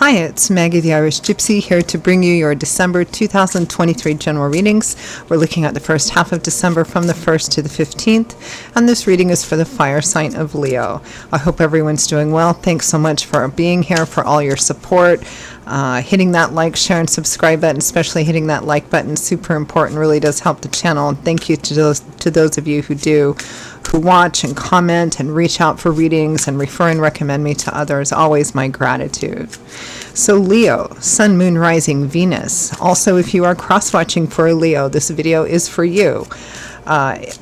Hi, it's Maggie the Irish Gypsy here to bring you your December 2023 general readings. We're looking at the first half of December from the 1st to the 15th, and this reading is for the fire sign of Leo. I hope everyone's doing well. Thanks so much for being here, for all your support. Hitting that like, share, and subscribe button, especially hitting that like button, super important, really does help the channel. And thank you to those of you who watch and comment and reach out for readings and refer and recommend me to others. Always my gratitude. So Leo, Sun, Moon, Rising, Venus. Also, if you are cross-watching for a Leo, this video is for you.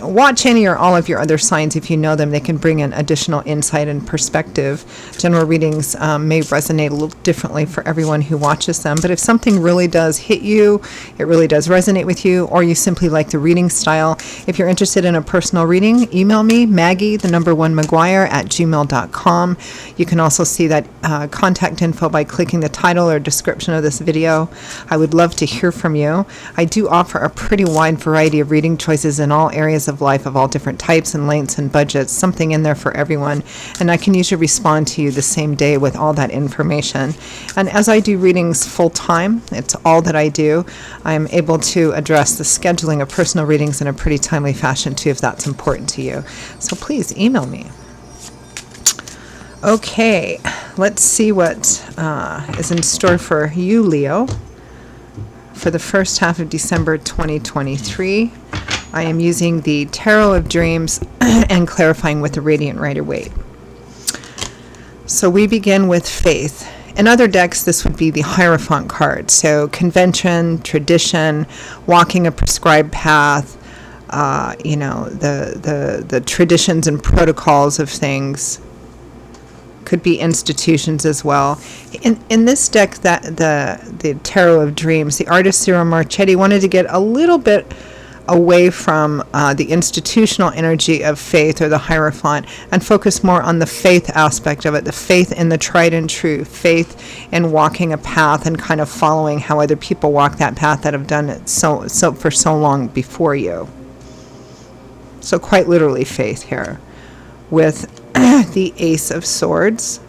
Watch any or all of your other signs if you know them. They can bring in additional insight and perspective. General readings may resonate a little differently for everyone who watches them, but if something really does hit you, it really does resonate with you, or you simply like the reading style, if you're interested in a personal reading, email me, Maggie1McGuire@gmail.com. You can also see that contact info by clicking the title or description of this video. I would love to hear from you. I do offer a pretty wide variety of reading choices in all areas of life of all different types and lengths and budgets, something in there for everyone, and I can usually respond to you the same day with all that information. And as I do readings full time, it's all that I do, I'm able to address the scheduling of personal readings in a pretty timely fashion too, if that's important to you. So please email me. Okay, let's see what is in store for you, Leo, for the first half of December 2023. I am using the Tarot of Dreams and clarifying with the Radiant Rider-Waite. So we begin with faith. In other decks, this would be the Hierophant card. So convention, tradition, walking a prescribed path, the traditions and protocols of things. Could be institutions as well. In this deck, that the Tarot of Dreams, the artist Ciro Marchetti wanted to get a little bit away from the institutional energy of faith or the Hierophant and focus more on the faith aspect of it, the faith in the tried and true, faith in walking a path and kind of following how other people walk that path that have done it so for so long before you. So quite literally faith here with the Ace of Swords.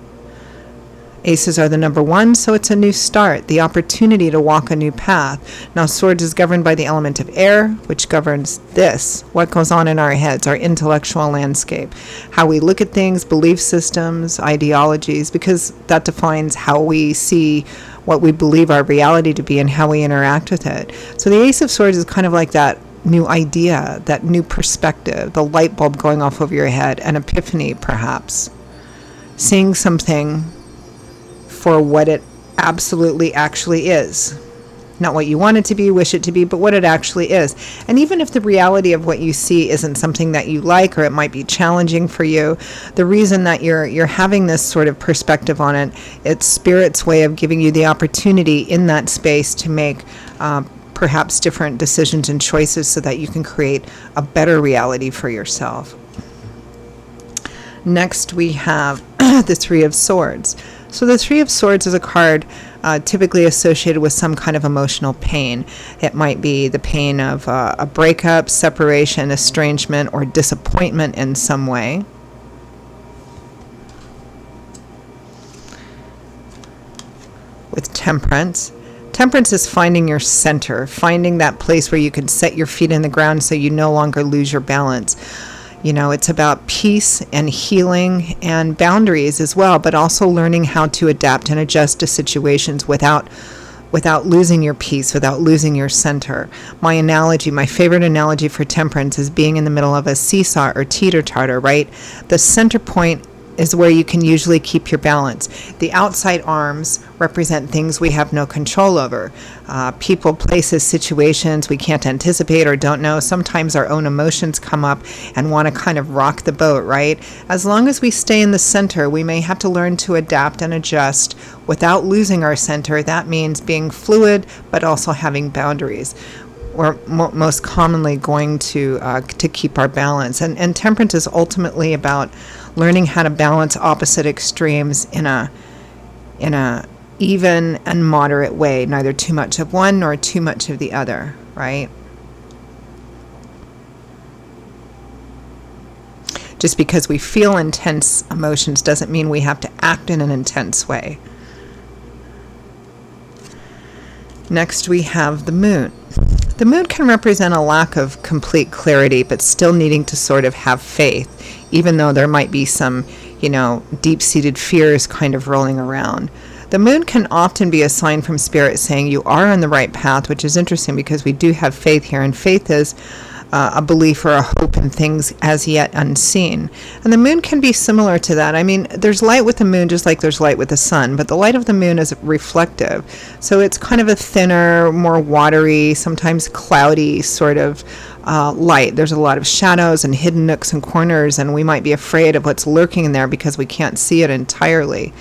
Aces are the number one, so it's a new start, the opportunity to walk a new path. Now, Swords is governed by the element of air, which governs this, what goes on in our heads, our intellectual landscape, how we look at things, belief systems, ideologies, because that defines how we see what we believe our reality to be and how we interact with it. So the Ace of Swords is kind of like that new idea, that new perspective, the light bulb going off over your head, an epiphany perhaps, seeing something for what it absolutely actually is. Not what you want it to be, wish it to be, but what it actually is. And even if the reality of what you see isn't something that you like, or it might be challenging for you, the reason that you're having this sort of perspective on it, it's Spirit's way of giving you the opportunity in that space to make perhaps different decisions and choices so that you can create a better reality for yourself. Next we have the Three of Swords. So the Three of Swords is a card typically associated with some kind of emotional pain. It might be the pain of a breakup, separation, estrangement, or disappointment in some way. With Temperance. Temperance is finding your center, finding that place where you can set your feet in the ground so you no longer lose your balance. You know, it's about peace and healing and boundaries as well, but also learning how to adapt and adjust to situations without losing your peace, without losing your center. My favorite analogy for temperance is being in the middle of a seesaw or teeter-totter, right? The center point is where you can usually keep your balance. The outside arms represent things we have no control over. People, places, situations we can't anticipate or don't know. Sometimes our own emotions come up and want to kind of rock the boat, right? As long as we stay in the center, we may have to learn to adapt and adjust without losing our center. That means being fluid, but also having boundaries. We're most commonly going to keep our balance. And temperance is ultimately about learning how to balance opposite extremes in a even and moderate way, neither too much of one nor too much of the other, right? Just because we feel intense emotions doesn't mean we have to act in an intense way. Next, we have the moon. The moon can represent a lack of complete clarity, but still needing to sort of have faith, even though there might be some, deep-seated fears kind of rolling around. The moon can often be a sign from spirit saying you are on the right path, which is interesting because we do have faith here, and faith is a belief or a hope in things as yet unseen. And the moon can be similar to that. I mean, there's light with the moon just like there's light with the sun, but the light of the moon is reflective. So it's kind of a thinner, more watery, sometimes cloudy sort of light. There's a lot of shadows and hidden nooks and corners, and we might be afraid of what's lurking in there because we can't see it entirely.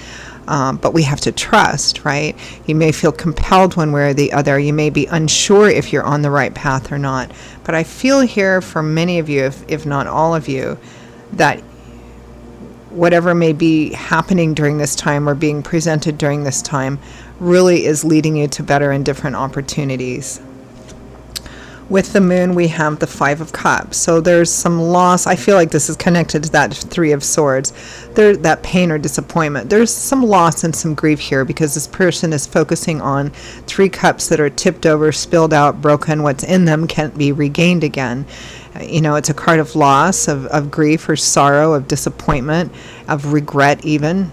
But we have to trust, right? You may feel compelled one way or the other. You may be unsure if you're on the right path or not. But I feel here for many of you, if not all of you, that whatever may be happening during this time or being presented during this time really is leading you to better and different opportunities. With the moon, we have the Five of Cups. So there's some loss. I feel like this is connected to that Three of Swords. That pain or disappointment. There's some loss and some grief here because this person is focusing on three cups that are tipped over, spilled out, broken. What's in them can't be regained again. It's a card of loss, of grief or sorrow, of disappointment, of regret even.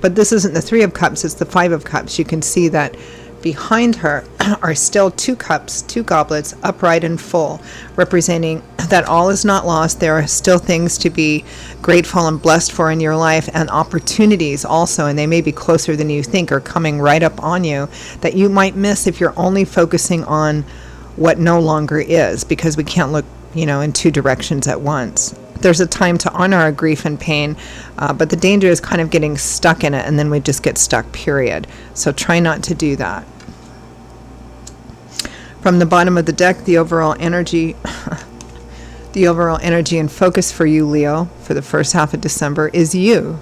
But this isn't the Three of Cups, it's the Five of Cups. You can see that behind her are still two cups, two goblets, upright and full, representing that all is not lost. There are still things to be grateful and blessed for in your life, and opportunities also, and they may be closer than you think or coming right up on you that you might miss if you're only focusing on what no longer is, because we can't look, in two directions at once. There's a time to honor our grief and pain, but the danger is kind of getting stuck in it, and then we just get stuck, period. So try not to do that. From the bottom of the deck, the overall energy and focus for you, Leo, for the first half of December is you,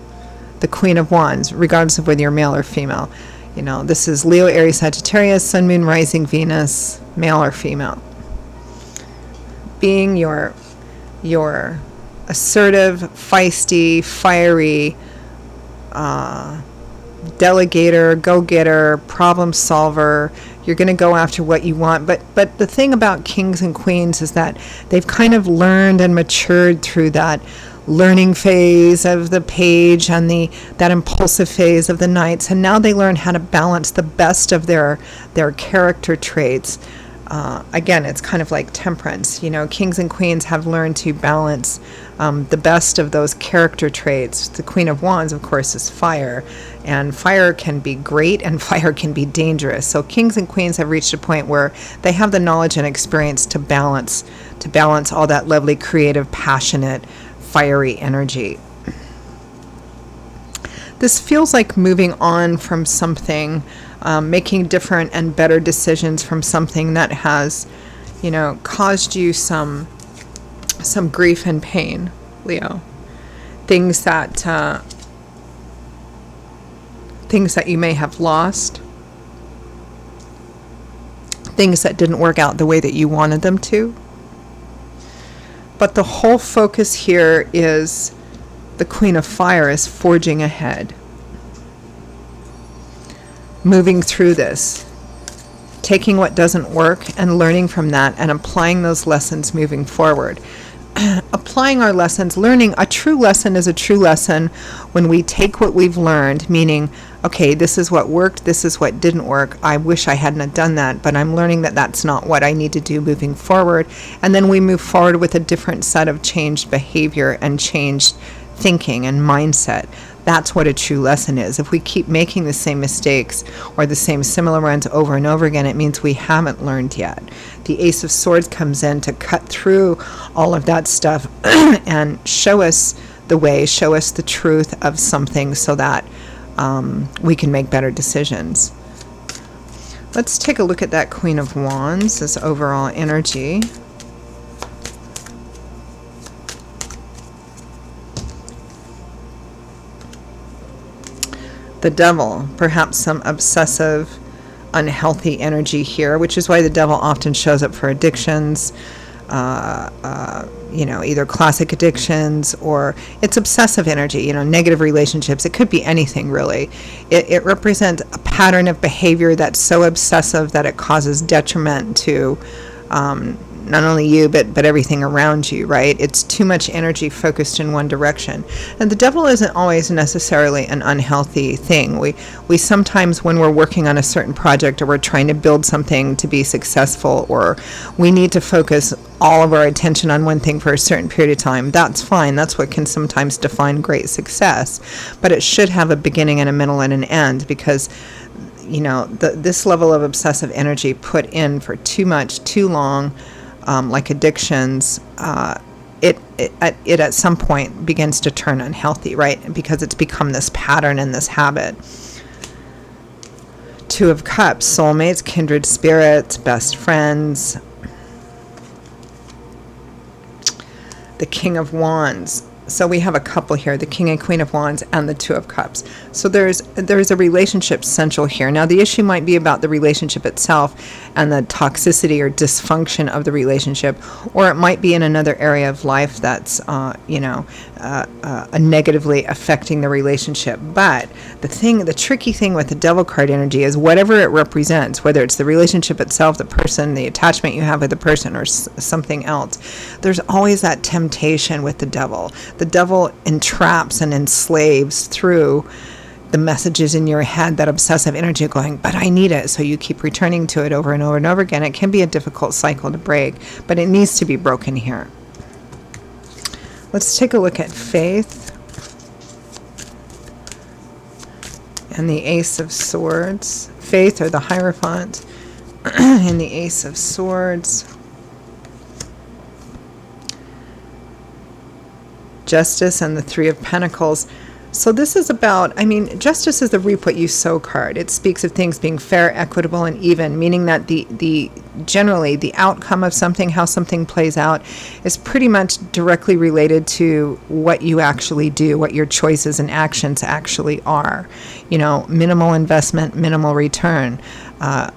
the Queen of Wands, regardless of whether you're male or female. This is Leo, Aries, Sagittarius, Sun, Moon, Rising, Venus, male or female. Being your assertive, feisty, fiery, delegator, go-getter, problem solver. You're going to go after what you want. But the thing about kings and queens is that they've kind of learned and matured through that learning phase of the page and that impulsive phase of the knights. And now they learn how to balance the best of their character traits. Again, it's kind of like temperance. Kings and queens have learned to balance the best of those character traits. The Queen of Wands, of course, is fire. And fire can be great and fire can be dangerous. So kings and queens have reached a point where they have the knowledge and experience to balance all that lovely, creative, passionate, fiery energy. This feels like moving on from something, making different and better decisions from something that has, caused you some grief and pain, Leo. Things that you may have lost, things that didn't work out the way that you wanted them to. But the whole focus here is the Queen of Fire is forging ahead, moving through this, taking what doesn't work and learning from that and applying those lessons moving forward. Applying our lessons, learning, a true lesson is a true lesson when we take what we've learned, meaning, okay, this is what worked, this is what didn't work. I wish I hadn't done that, but I'm learning that that's not what I need to do moving forward. And then we move forward with a different set of changed behavior and changed thinking and mindset. That's what a true lesson is. If we keep making the same mistakes or the same similar ones over and over again, it means we haven't learned yet. The Ace of Swords comes in to cut through all of that stuff and show us the way, show us the truth of something so that we can make better decisions. Let's take a look at that Queen of Wands, this overall energy. The Devil, perhaps some obsessive, unhealthy energy here, which is why the Devil often shows up for addictions, either classic addictions, or it's obsessive energy, negative relationships. It could be anything, really. It represents a pattern of behavior that's so obsessive that it causes detriment to not only you, but everything around you, right? It's too much energy focused in one direction. And the devil isn't always necessarily an unhealthy thing. We sometimes, when we're working on a certain project, or we're trying to build something to be successful, or we need to focus all of our attention on one thing for a certain period of time, that's fine. That's what can sometimes define great success. But it should have a beginning and a middle and an end, because this level of obsessive energy put in for too much, too long, like addictions, it at some point begins to turn unhealthy, right? Because it's become this pattern and this habit. Two of Cups, soulmates, kindred spirits, best friends. The King of Wands. So we have a couple here, the King and Queen of Wands and the Two of Cups. So there's a relationship central here. Now the issue might be about the relationship itself and the toxicity or dysfunction of the relationship, or it might be in another area of life that's negatively affecting the relationship. But the tricky thing with the Devil card energy is whatever it represents, whether it's the relationship itself, the person, the attachment you have with the person, or something else, there's always that temptation with the Devil. The Devil entraps and enslaves through the messages in your head, that obsessive energy going, but I need it. So you keep returning to it over and over and over again. It can be a difficult cycle to break, but it needs to be broken here. Let's take a look at Faith and the Ace of Swords. Faith, or the Hierophant, and the Ace of Swords. Justice and the Three of Pentacles. So this is about, justice is the reap what you sow card. It speaks of things being fair, equitable, and even, meaning that generally the outcome of something, how something plays out, is pretty much directly related to what you actually do, what your choices and actions actually are. Minimal investment, minimal return.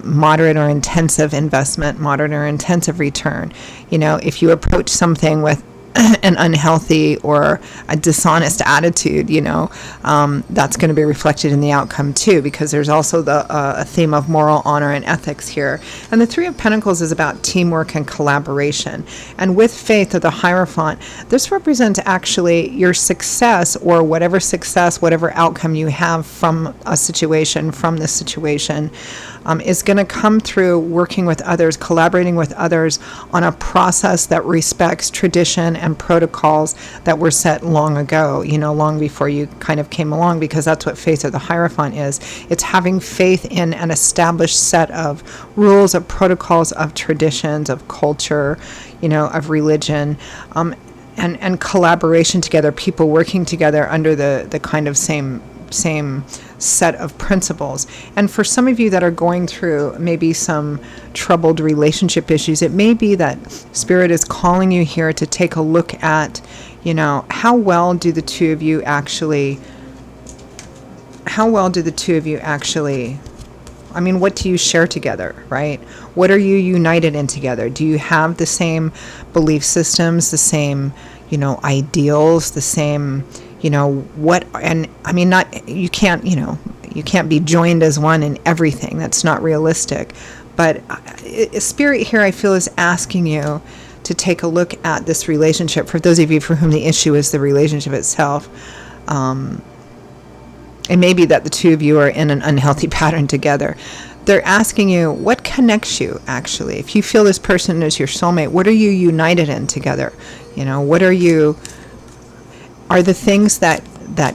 Moderate or intensive investment, moderate or intensive return. If you approach something with an unhealthy or a dishonest attitude, that's going to be reflected in the outcome too, because there's also a theme of moral honor and ethics here. And the Three of Pentacles is about teamwork and collaboration. And with Faith, or the Hierophant, this represents actually your success, or whatever outcome you have from a situation, from this situation, is going to come through working with others, collaborating with others on a process that respects tradition and protocols that were set long ago, long before you kind of came along, because that's what Faith, or the Hierophant is. It's having faith in an established set of rules, of protocols, of traditions, of culture, of religion, and collaboration together, people working together under the kind of same set of principles. And for some of you that are going through maybe some troubled relationship issues, it may be that Spirit is calling you here to take a look at, how well do the two of you actually, what do you share together, right? What are you united in together? Do you have the same belief systems, the same, ideals, the same, you can't be joined as one in everything. That's not realistic. But Spirit here, I feel, is asking you to take a look at this relationship. For those of you for whom the issue is the relationship itself, it may be that the two of you are in an unhealthy pattern together. They're asking you, what connects you, actually? If you feel this person is your soulmate, what are you united in together? Are the things that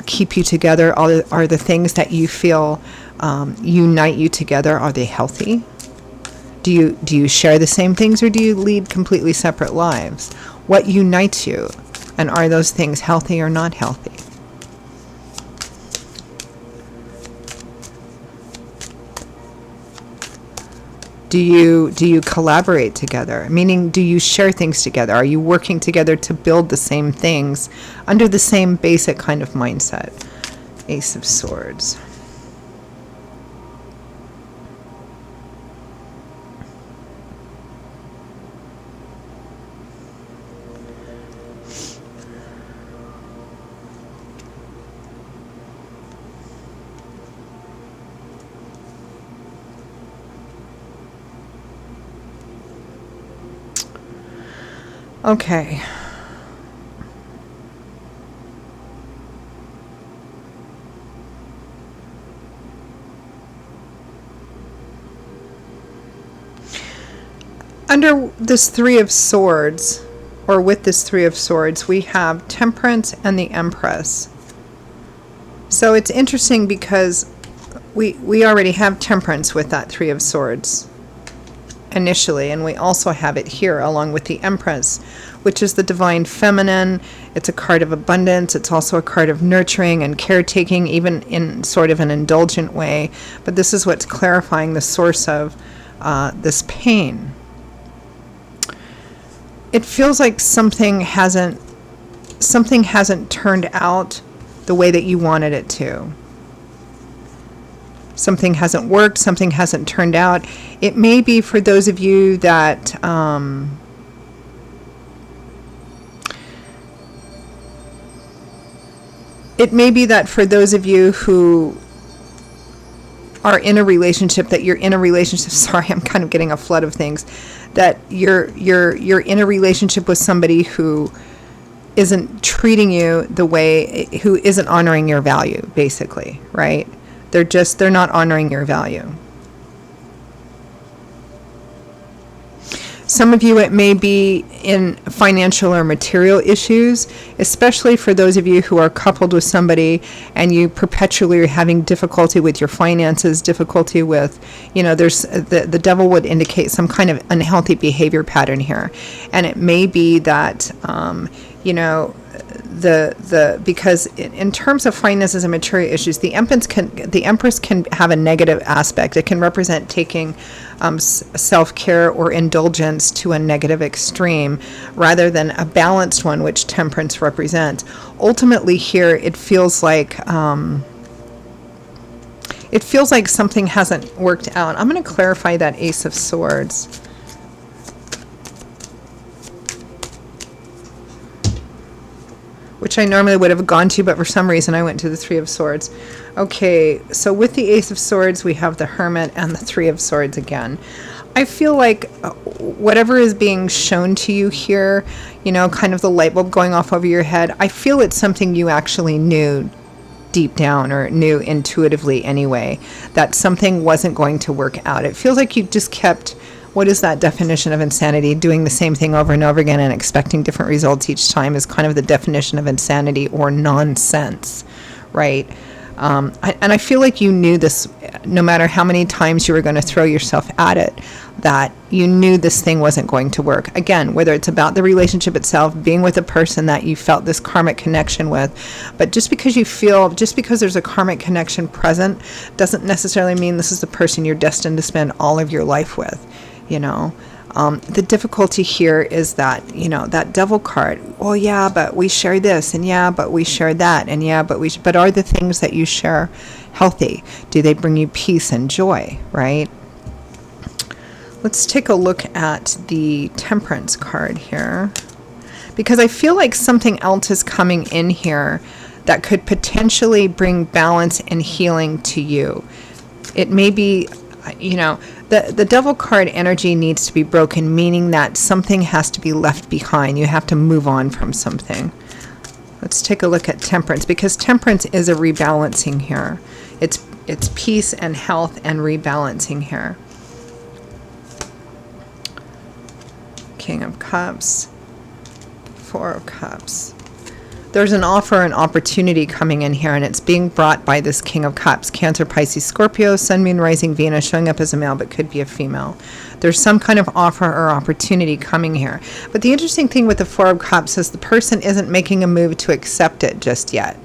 keep you together, are the things that you feel unite you together, are they healthy? Do you share the same things, or do you lead completely separate lives? What unites you? And are those things healthy or not healthy? Do you collaborate together? Meaning, do you share things together? Are you working together to build the same things under the same basic kind of mindset? Ace of Swords. Okay. Under this Three of Swords, or with this Three of Swords, we have Temperance and the Empress. So it's interesting because we already have Temperance with that Three of Swords initially, and we also have it here along with the Empress, which is the divine feminine. It's a card of abundance. It's also a card of nurturing and caretaking, even in sort of an indulgent way. But this is what's clarifying the source of this pain. It feels like something hasn't turned out the way that you wanted it to. Something hasn't worked, something hasn't turned out. It may be for those of you that who are in a relationship, sorry, I'm kind of getting a flood of things, that you're in a relationship with somebody who isn't treating you the way, who isn't honoring your value, basically, right? They're not honoring your value. Some of you, it may be in financial or material issues, especially for those of you who are coupled with somebody and you perpetually are having difficulty with your finances, difficulty with, there's the devil would indicate some kind of unhealthy behavior pattern here. And it may be that, because in terms of finances and material issues, the Empress can have a negative aspect. It can represent taking self-care or indulgence to a negative extreme rather than a balanced one, which Temperance represents. Ultimately here, it feels like something hasn't worked out. I'm going to clarify that Ace of Swords. Which I normally would have gone to, but for some reason I went to the Three of Swords. Okay, so with the Ace of Swords, we have the Hermit and the Three of Swords again. I feel like whatever is being shown to you here, kind of the light bulb going off over your head, I feel it's something you actually knew deep down, or knew intuitively anyway, that something wasn't going to work out. It feels like you just kept, what is that definition of insanity? Doing the same thing over and over again and expecting different results each time is kind of the definition of insanity or nonsense, right? And I feel like you knew this, no matter how many times you were going to throw yourself at it, that you knew this thing wasn't going to work. Again, whether it's about the relationship itself, being with a person that you felt this karmic connection with, but just because there's a karmic connection present, doesn't necessarily mean this is the person you're destined to spend all of your life with. The difficulty here is that, that Devil card, oh yeah, but we share this, and yeah, but we share that, and yeah, but are the things that you share healthy? Do they bring you peace and joy, right? Let's take a look at the Temperance card here, because I feel like something else is coming in here that could potentially bring balance and healing to you. It may be, the Devil card energy needs to be broken, meaning that something has to be left behind. You have to move on from something. Let's take a look at Temperance, because Temperance is a rebalancing here. It's peace and health and rebalancing here. King of Cups, Four of Cups. There's an offer and opportunity coming in here, and it's being brought by this King of Cups. Cancer, Pisces, Scorpio, Sun, Moon, Rising, Venus, showing up as a male, but could be a female. There's some kind of offer or opportunity coming here. But the interesting thing with the Four of Cups is the person isn't making a move to accept it just yet.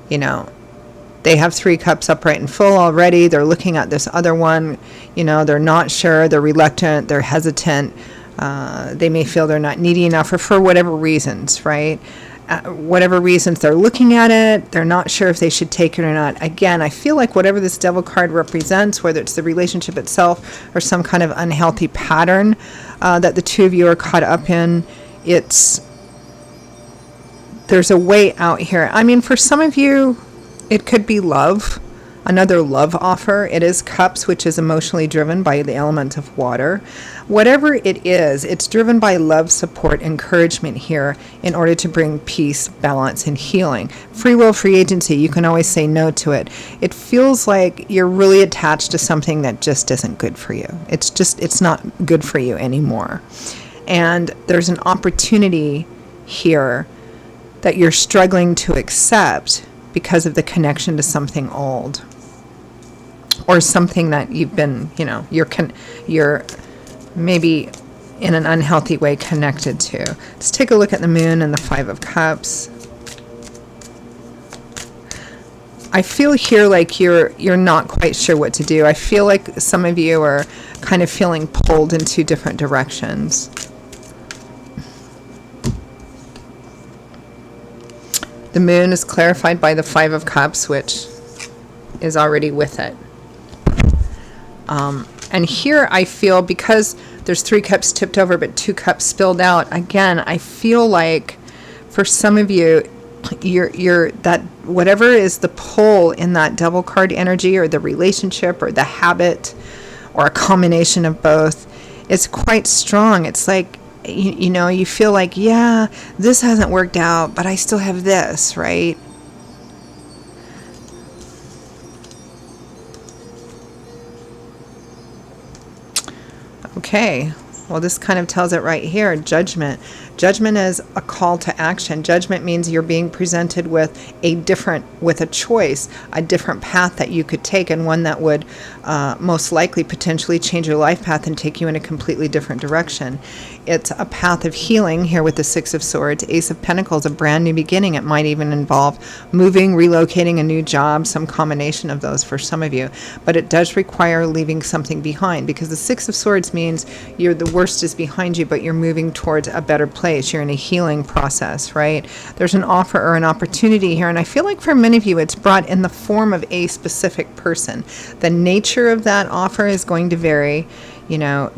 They have Three Cups upright and full already. They're looking at this other one. They're not sure. They're reluctant. They're hesitant. They may feel they're not needy enough, or for whatever reasons, right? Whatever reasons, they're looking at it, they're not sure if they should take it or not. Again, I feel like whatever this Devil card represents, whether it's the relationship itself or some kind of unhealthy pattern that the two of you are caught up in, there's a way out here. I mean, for some of you, it could be love. Another love offer, it is cups, which is emotionally driven by the element of water. Whatever it is, it's driven by love, support, encouragement here in order to bring peace, balance, and healing. Free will, free agency, you can always say no to it. It feels like you're really attached to something that just isn't good for you. It's not good for you anymore. And there's an opportunity here that you're struggling to accept because of the connection to something old. Or something that you've been, you're maybe in an unhealthy way connected to. Let's take a look at the moon and the Five of Cups. I feel here like you're not quite sure what to do. I feel like some of you are kind of feeling pulled in two different directions. The moon is clarified by the Five of Cups, which is already with it. And here I feel, because there's 3 cups tipped over but 2 cups spilled out, again, I feel like for some of you, you're that whatever is the pull in that devil card energy, or the relationship, or the habit, or a combination of both, it's quite strong. It's like, you feel like, yeah, this hasn't worked out, but I still have this, right? Okay, well, this kind of tells it right here. Judgment. Judgment is a call to action. Judgment means you're being presented with a choice, a different path that you could take, and one that would most likely potentially change your life path and take you in a completely different direction. It's a path of healing here with the Six of Swords. Ace of Pentacles, a brand new beginning. It might even involve moving, relocating, a new job, some combination of those for some of you. But it does require leaving something behind, because the Six of Swords means the worst is behind you, but you're moving towards a better place. You're in a healing process, right? There's an offer or an opportunity here, and I feel like for many of you it's brought in the form of a specific person. The nature of that offer is going to vary,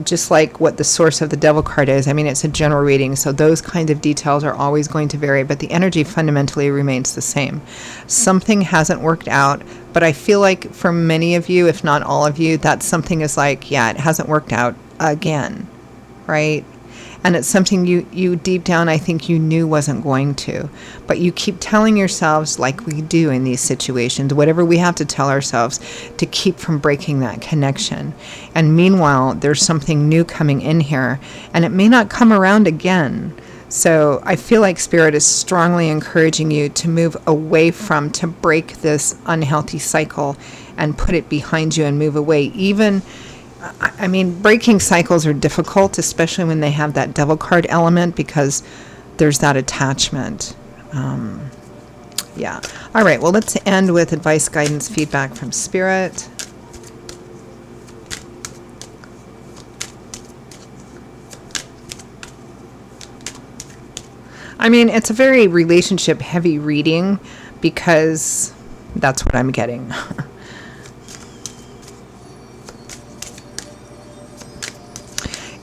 just like what the source of the devil card is. I mean, it's a general reading, so those kinds of details are always going to vary, but the energy fundamentally remains the same. Something hasn't worked out, but I feel like for many of you, if not all of you, that something is like, yeah, it hasn't worked out again, right? And it's something you deep down, I think you knew wasn't going to. But you keep telling yourselves, like we do in these situations, whatever we have to tell ourselves to keep from breaking that connection. And meanwhile, there's something new coming in here, and it may not come around again. So I feel like Spirit is strongly encouraging you to move away from, to break this unhealthy cycle and put it behind you and move away. I mean, breaking cycles are difficult, especially when they have that devil card element, because there's that attachment. Yeah. All right. Well, let's end with advice, guidance, feedback from Spirit. I mean, it's a very relationship heavy reading, because that's what I'm getting.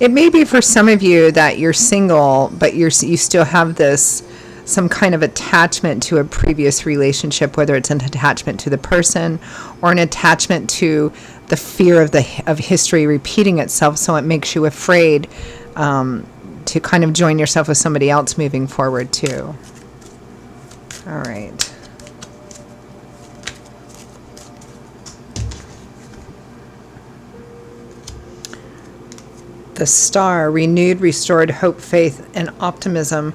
It may be for some of you that you're single, but you still have some kind of attachment to a previous relationship, whether it's an attachment to the person or an attachment to the fear of history repeating itself, so it makes you afraid to kind of join yourself with somebody else moving forward too. All right. The Star, renewed, restored hope, faith, and optimism,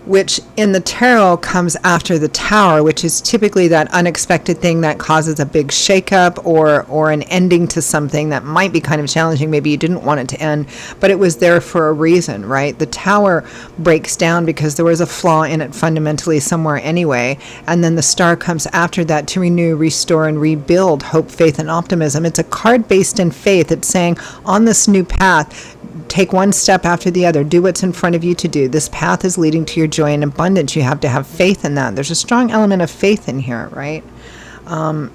which in the tarot comes after the Tower, which is typically that unexpected thing that causes a big shakeup or an ending to something that might be kind of challenging. Maybe you didn't want it to end, but it was there for a reason, right? The Tower breaks down because there was a flaw in it fundamentally somewhere anyway, and then the Star comes after that to renew, restore, and rebuild hope, faith, and optimism. It's a card based in faith. It's saying, on this new path, take one step after the other. Do what's in front of you to do. This path is leading to your joy and abundance. You have to have faith in that. There's a strong element of faith in here, right?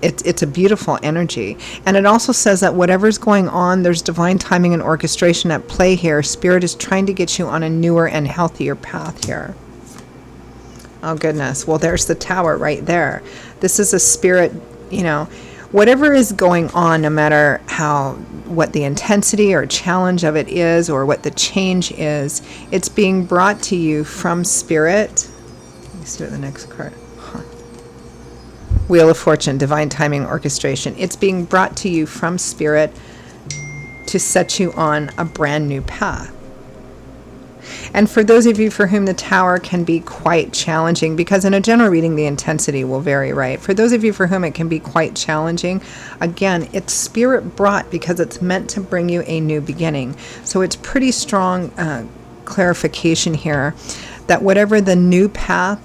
It's a beautiful energy. And it also says that whatever's going on, there's divine timing and orchestration at play here. Spirit is trying to get you on a newer and healthier path here. Oh, goodness. Well, there's the Tower right there. This is a Spirit you know, whatever is going on, no matter what the intensity or challenge of it is, or what the change is, it's being brought to you from Spirit. Let me see what the next card. Wheel of Fortune, divine timing, orchestration. It's being brought to you from Spirit to set you on a brand new path. And for those of you for whom the Tower can be quite challenging, because in a general reading the intensity will vary, right? For those of you for whom it can be quite challenging, again, it's Spirit brought because it's meant to bring you a new beginning. So it's pretty strong clarification here that whatever the new path,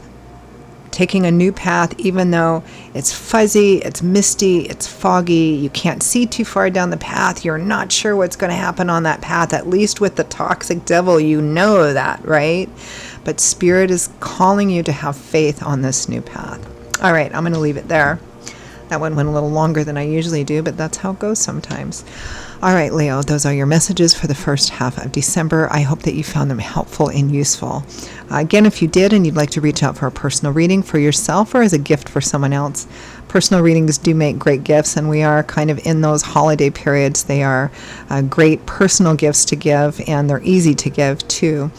taking a new path, even though it's fuzzy, it's misty, it's foggy, you can't see too far down the path, you're not sure what's going to happen on that path, at least with the toxic devil, you know that, right? But Spirit is calling you to have faith on this new path. All right, I'm going to leave it there. That one went a little longer than I usually do, but that's how it goes sometimes. All right, Leo, those are your messages for the first half of December. I hope that you found them helpful and useful. Again, if you did and you'd like to reach out for a personal reading for yourself or as a gift for someone else, personal readings do make great gifts, and we are kind of in those holiday periods. They are great personal gifts to give, and they're easy to give too.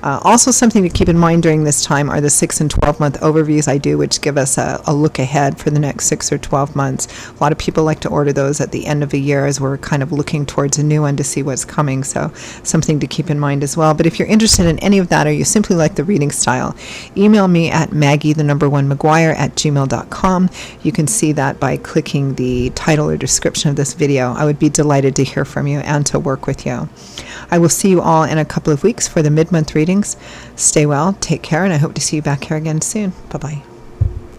Also, something to keep in mind during this time are the 6 and 12 month overviews I do, which give us a look ahead for the next 6 or 12 months. A lot of people like to order those at the end of a year as we're kind of looking towards a new one to see what's coming. So something to keep in mind as well. But if you're interested in any of that, or you simply like the reading style, email me at maggie1maguire@gmail.com. You can see that by clicking the title or description of this video. I would be delighted to hear from you and to work with you. I will see you all in a couple of weeks for the mid-month readings. Stay well, take care, and I hope to see you back here again soon. Bye-bye.